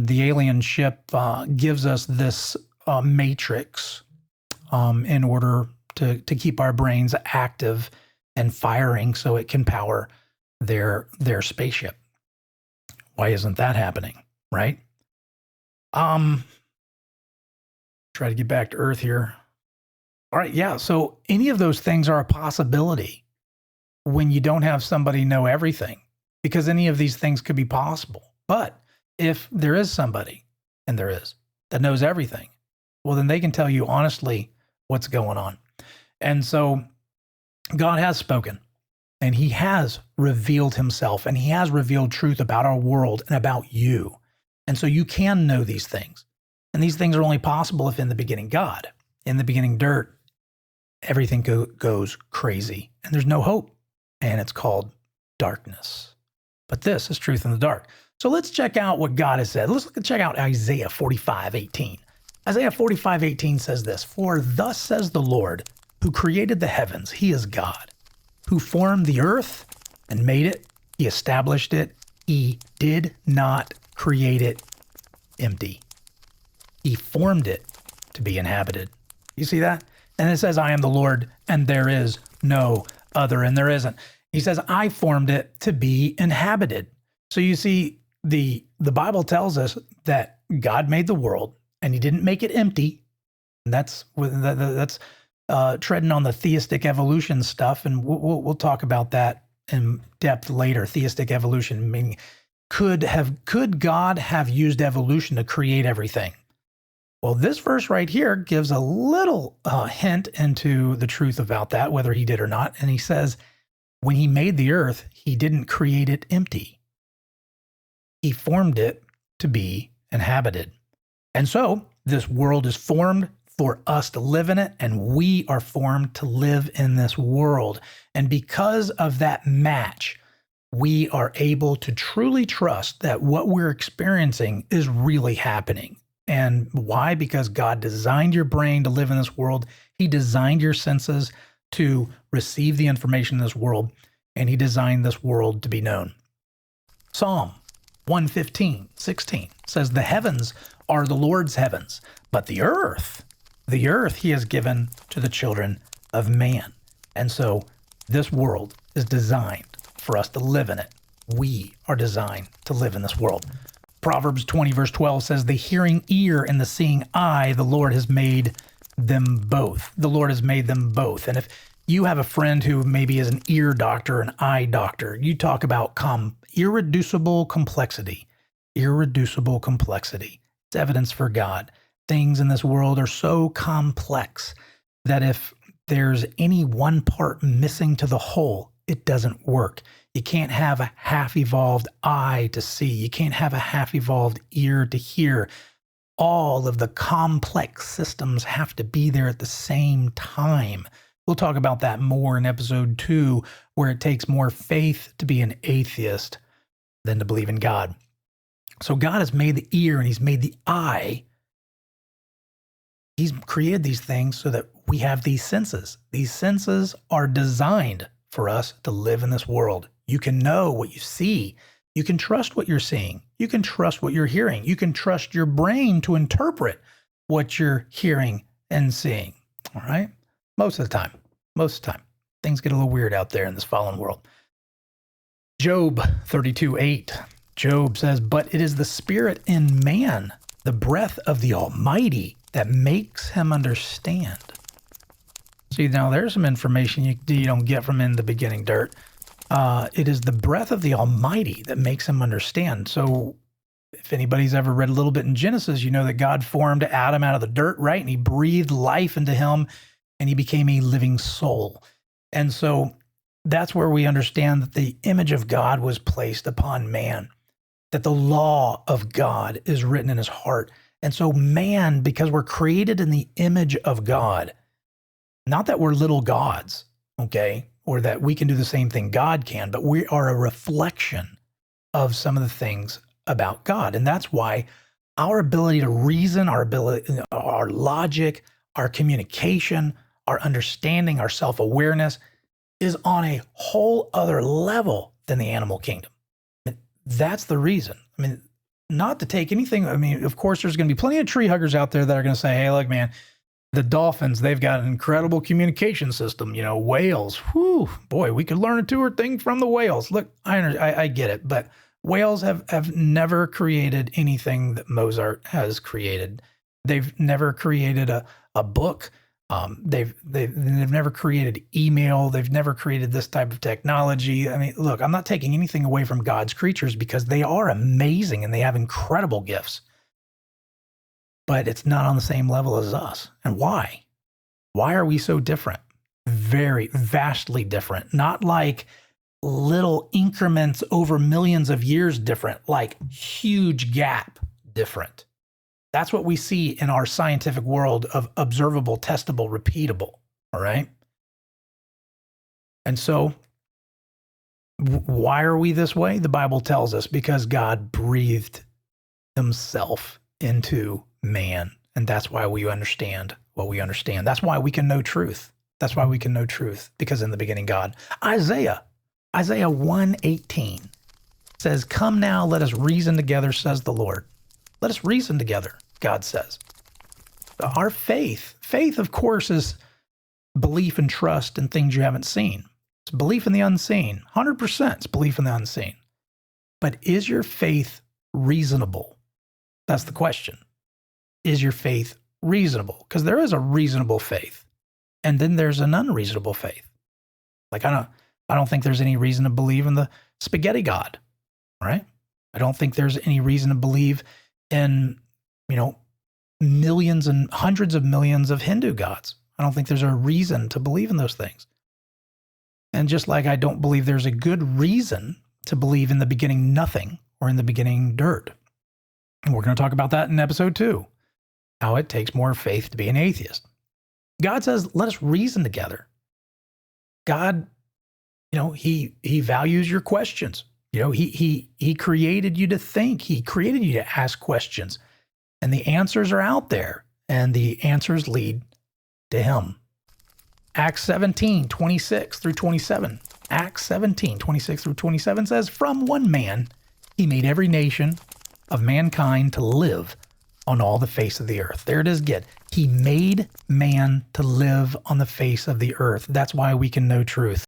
the alien ship gives us this matrix in order to keep our brains active and firing so it can power their spaceship. Why isn't that happening, right? Try to get back to Earth here. All right, yeah, so any of those things are a possibility when you don't have somebody know everything, because any of these things could be possible. But if there is somebody, and there is, that knows everything, well, then they can tell you honestly what's going on. And so God has spoken, and he has revealed himself, and he has revealed truth about our world and about you. And so you can know these things. And these things are only possible if in the beginning God, in the beginning dirt, everything goes crazy, and there's no hope, and it's called darkness. But this is truth in the dark. So let's check out what God has said. Let's check out Isaiah 45:18. Isaiah 45:18 says this, "For thus says the Lord, who created the heavens, he is God, who formed the earth and made it, he established it, he did not create it empty. He formed it to be inhabited." You see that? And it says, "I am the Lord, and there is no other," and there isn't. He says, "I formed it to be inhabited." So you see, the Bible tells us that God made the world, and he didn't make it empty. And that's treading on the theistic evolution stuff, and we'll talk about that in depth later. Theistic evolution, meaning could God have used evolution to create everything? Well, this verse right here gives a little hint into the truth about that, whether he did or not. And he says, when he made the earth, he didn't create it empty. He formed it to be inhabited. And so this world is formed for us to live in it, and we are formed to live in this world. And because of that match, we are able to truly trust that what we're experiencing is really happening. And why? Because God designed your brain to live in this world. He designed your senses to receive the information in this world, and he designed this world to be known. Psalm 115:16 says, "The heavens are the Lord's heavens, but the earth he has given to the children of man." And so this world is designed for us to live in it. We are designed to live in this world. Proverbs 20:12 says, "The hearing ear and the seeing eye, the Lord has made them both." The Lord has made them both. And if you have a friend who maybe is an ear doctor, an eye doctor, you talk about irreducible complexity. Irreducible complexity. It's evidence for God. Things in this world are so complex that if there's any one part missing to the whole, it doesn't work. You can't have a half-evolved eye to see. You can't have a half-evolved ear to hear. All of the complex systems have to be there at the same time. We'll talk about that more in episode 2, where it takes more faith to be an atheist than to believe in God. So God has made the ear and he's made the eye. He's created these things so that we have these senses. These senses are designed for us to live in this world. You can know what you see. You can trust what you're seeing. You can trust what you're hearing. You can trust your brain to interpret what you're hearing and seeing. All right? Most of the time. Things get a little weird out there in this fallen world. Job 32:8. Job says, "But it is the spirit in man, the breath of the Almighty, that makes him understand." See, now there's some information you don't get from in the beginning dirt. It is the breath of the Almighty that makes him understand. So if anybody's ever read a little bit in Genesis, you know that God formed Adam out of the dirt, right? And he breathed life into him, and he became a living soul. And so that's where we understand that the image of God was placed upon man, that the law of God is written in his heart. And so man, because we're created in the image of God, not that we're little gods, okay, or that we can do the same thing God can, but we are a reflection of some of the things about God. And that's why our ability to reason, our logic, our communication, our understanding, our self-awareness is on a whole other level than the animal kingdom. That's the reason. I mean, not to take anything. I mean, of course, there's going to be plenty of tree huggers out there that are going to say, hey, look, man, the dolphins, they've got an incredible communication system. You know, whales, whew, boy, we could learn a tour thing from the whales. Look, I get it, but whales have never created anything that Mozart has created. They've never created a book. They've never created email. They've never created this type of technology. I mean, look, I'm not taking anything away from God's creatures because they are amazing and they have incredible gifts. But it's not on the same level as us. And why? Why are we so different? Very vastly different. Not like little increments over millions of years different, like huge gap different. That's what we see in our scientific world of observable, testable, repeatable, all right? And so why are we this way? The Bible tells us because God breathed himself into man, and that's why we understand what we understand. That's why we can know truth. That's why we can know truth, because in the beginning, God. Isaiah 1:18 says, come now, let us reason together, says the Lord. Let us reason together, God says. Our faith, of course, is belief and trust in things you haven't seen. It's belief in the unseen. 100% it's belief in the unseen. But is your faith reasonable? That's the question. Is your faith reasonable? Because there is a reasonable faith, and then there's an unreasonable faith. Like I don't think there's any reason to believe in the spaghetti god, right? I don't think there's any reason to believe in, millions and hundreds of millions of Hindu gods. I don't think there's a reason to believe in those things. And just like I don't believe there's a good reason to believe in the beginning nothing or in the beginning dirt. And we're going to talk about that in episode 2, how it takes more faith to be an atheist. God says, let us reason together. God, he values your questions. He created you to think. He created you to ask questions. And the answers are out there. And the answers lead to him. Acts 17:26 through 27. Acts 17:26 through 27 says, from one man he made every nation of mankind to live on all the face of the earth. There it is again. He made man to live on the face of the earth. That's why we can know truth.